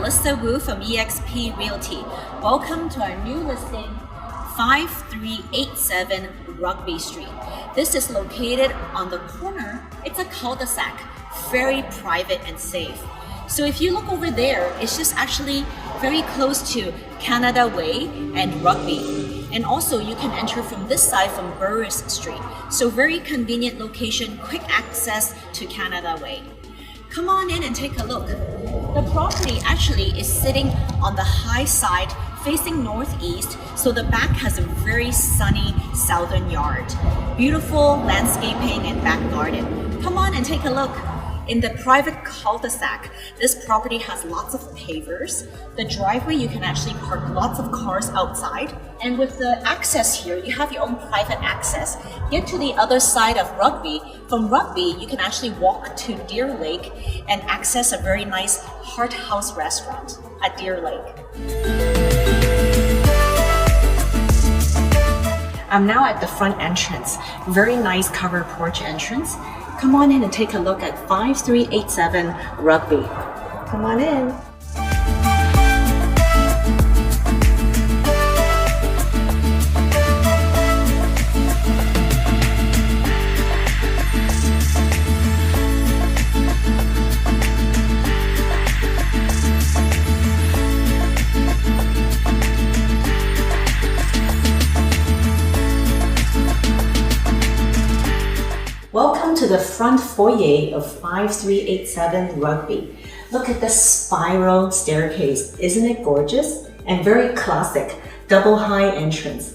Melissa Wu from eXp Realty. Welcome to our new listing, 5387 Rugby Street. This is located on the corner. It's a cul-de-sac, very private and safe. So if you look over there, it's just actually very close to Canada Way and Rugby. And also you can enter from this side from Burnaby Street. So very convenient location, quick access to Canada Way. Come on in and take a look. The property actually is sitting on the high side facing northeast, so the back has a very sunny southern yard. Beautiful landscaping and back garden. Come on and take a look. In the private cul-de-sac, this property has lots of pavers. The driveway, you can actually park lots of cars outside. And with the access here, you have your own private access. Get to the other side of Rugby. From Rugby, you can actually walk to Deer Lake and access a very nice Heart House restaurant at Deer Lake. I'm now at the front entrance. Very nice covered porch entrance. Come on in and take a look at 5387 Rugby. Come on in. Welcome to the front foyer of 5387 Rugby. Look at the spiral staircase. Isn't it gorgeous? And very classic, double high entrance.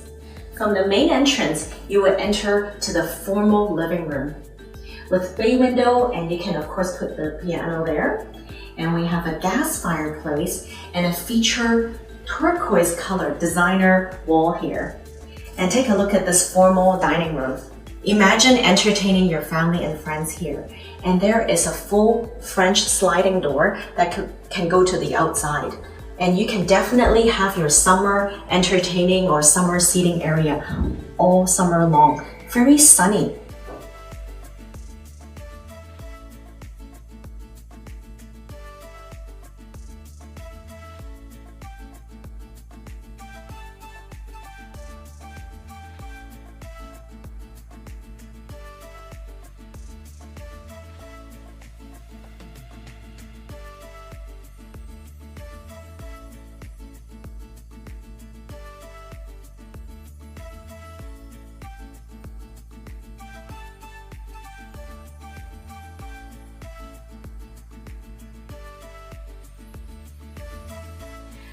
From the main entrance, you will enter to the formal living room with bay window, and you can of course put the piano there. And we have a gas fireplace and a feature turquoise color designer wall here. And take a look at this formal dining room. Imagine entertaining your family and friends here. And there is a full French sliding door that can go to the outside. And you can definitely have your summer entertaining or summer seating area all summer long. Very sunny.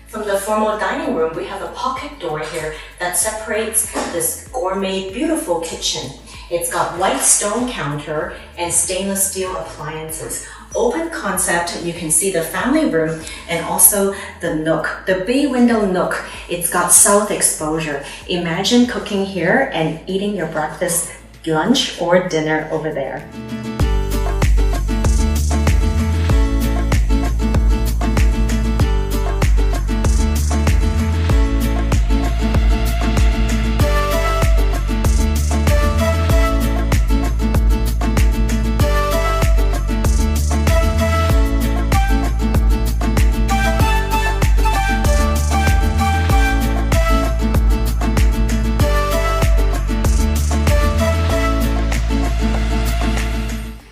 From the formal dining room, we have a pocket door here that separates this gourmet, beautiful kitchen. It's got white stone counter and stainless steel appliances. Open concept, you can see the family room and also the nook, the bay window nook. It's got south exposure. Imagine cooking here and eating your breakfast, lunch, or dinner over there.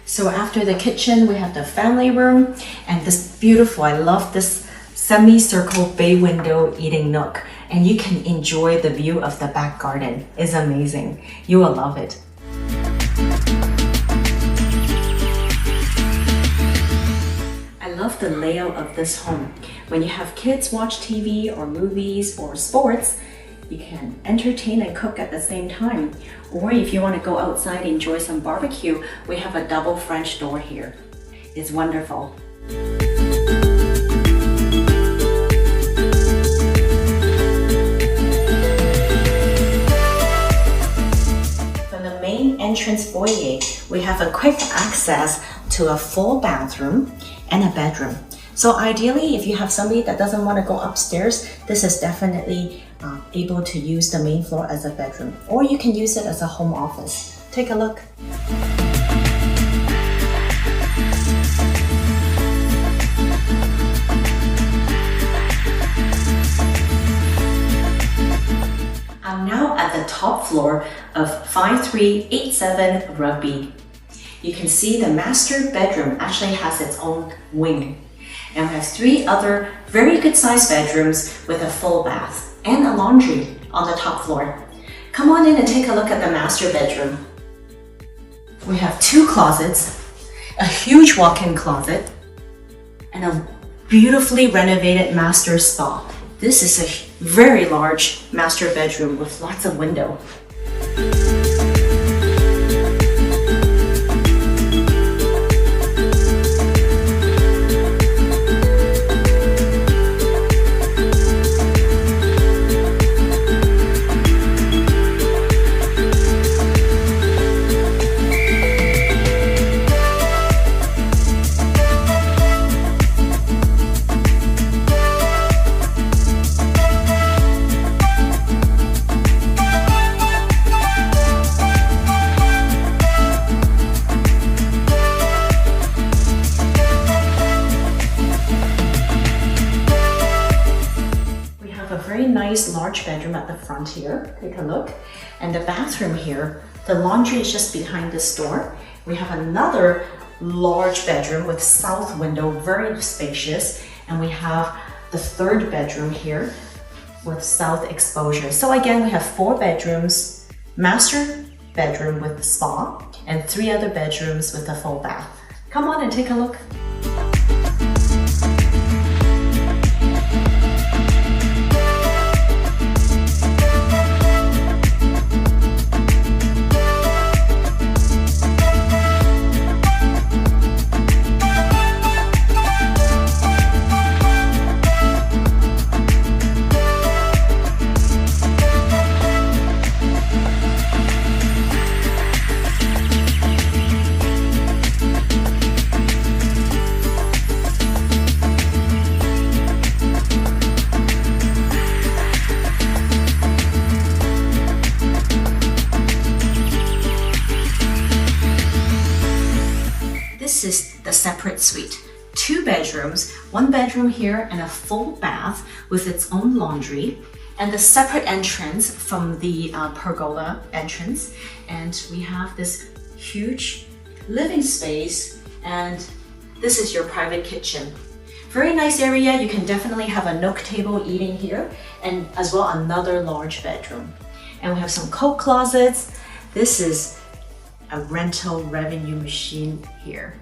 So after the kitchen, we have the family room and this beautiful, I love this semicircle bay window eating nook. And you can enjoy the view of the back garden. It's amazing. You will love it. I love the layout of this home. When you have kids watch TV or movies or sports, you can entertain and cook at the same time. Or if you want to go outside and enjoy some barbecue, we have a double French door here. It's wonderful. From the main entrance foyer, we have a quick access to a full bathroom and a bedroom. So ideally, if you have somebody that doesn't want to go upstairs, this is definitely able to use the main floor as a bedroom, or you can use it as a home office. Take a look. top floor of 5387 Rugby. You can see the master bedroom actually has its own wing. And we have 3 other very good sized bedrooms with a full bath and a laundry on the top floor. Come on in and take a look at the master bedroom. We have 2 closets, a huge walk-in closet, and a beautifully renovated master spa. This is a very large master bedroom with lots of window. Nice large bedroom at the front here. Take a look. And the bathroom here, the laundry is just behind this door. We have another large bedroom with south window, very spacious. And we have the 3rd bedroom here with south exposure. So again, we have 4 bedrooms, master bedroom with spa, and 3 other bedrooms with a full bath. Come on and take a look. This is the separate suite. 2 bedrooms, 1 bedroom here and a full bath with its own laundry, and the separate entrance from the pergola entrance. And we have this huge living space, and this is your private kitchen. Very nice area. You can definitely have a nook table eating here, and as well another large bedroom. And we have some coat closets. This is a rental revenue machine here.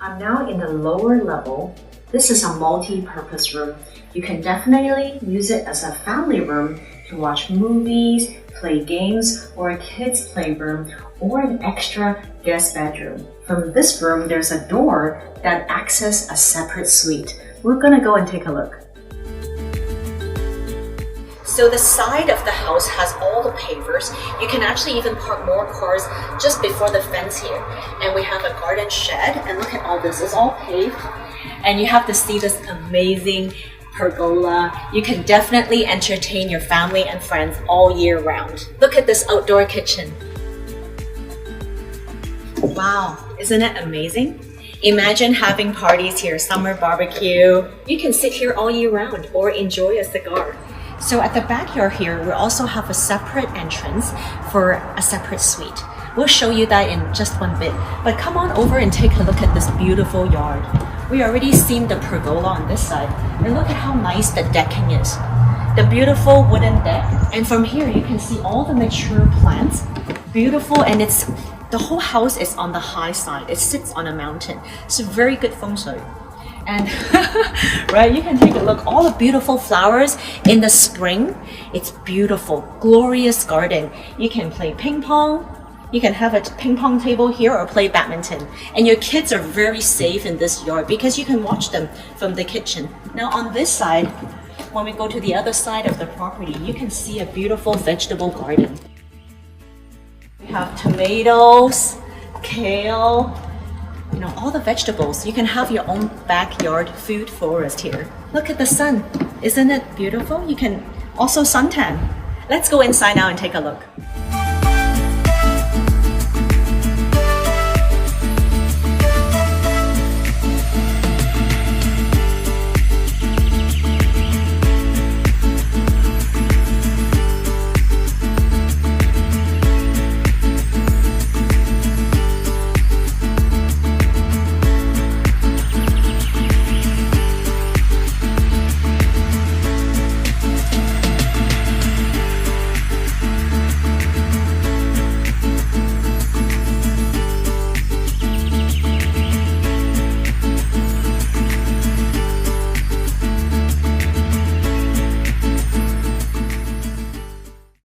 I'm now in the lower level. This is a multi-purpose room. You can definitely use it as a family room to watch movies, play games, or a kids' playroom, or an extra guest bedroom. From this room, there's a door that accesses a separate suite. We're gonna go and take a look. So the side of the house has all the pavers. You can actually even park more cars just before the fence here. And we have a garden shed, and look at all this, it's all paved. And you have to see this amazing pergola. You can definitely entertain your family and friends all year round. Look at this outdoor kitchen. Wow, isn't it amazing? Imagine having parties here, summer barbecue. You can sit here all year round or enjoy a cigar. So at the backyard here, we also have a separate entrance for a separate suite. We'll show you that in just one bit, but come on over and take a look at this beautiful yard. We already seen the pergola on this side, and look at how nice the decking is. The beautiful wooden deck, and from here you can see all the mature plants. Beautiful, and the whole house is on the high side. It sits on a mountain. It's a very good feng shui. And right, you can take a look, all the beautiful flowers in the spring. It's beautiful, glorious garden. You can play ping pong. You can have a ping pong table here or play badminton. And your kids are very safe in this yard because you can watch them from the kitchen. Now on this side, when we go to the other side of the property, you can see a beautiful vegetable garden. We have tomatoes, kale, you know, all the vegetables. You can have your own backyard food forest here. Look at the sun. Isn't it beautiful? You can also suntan. Let's go inside now and take a look.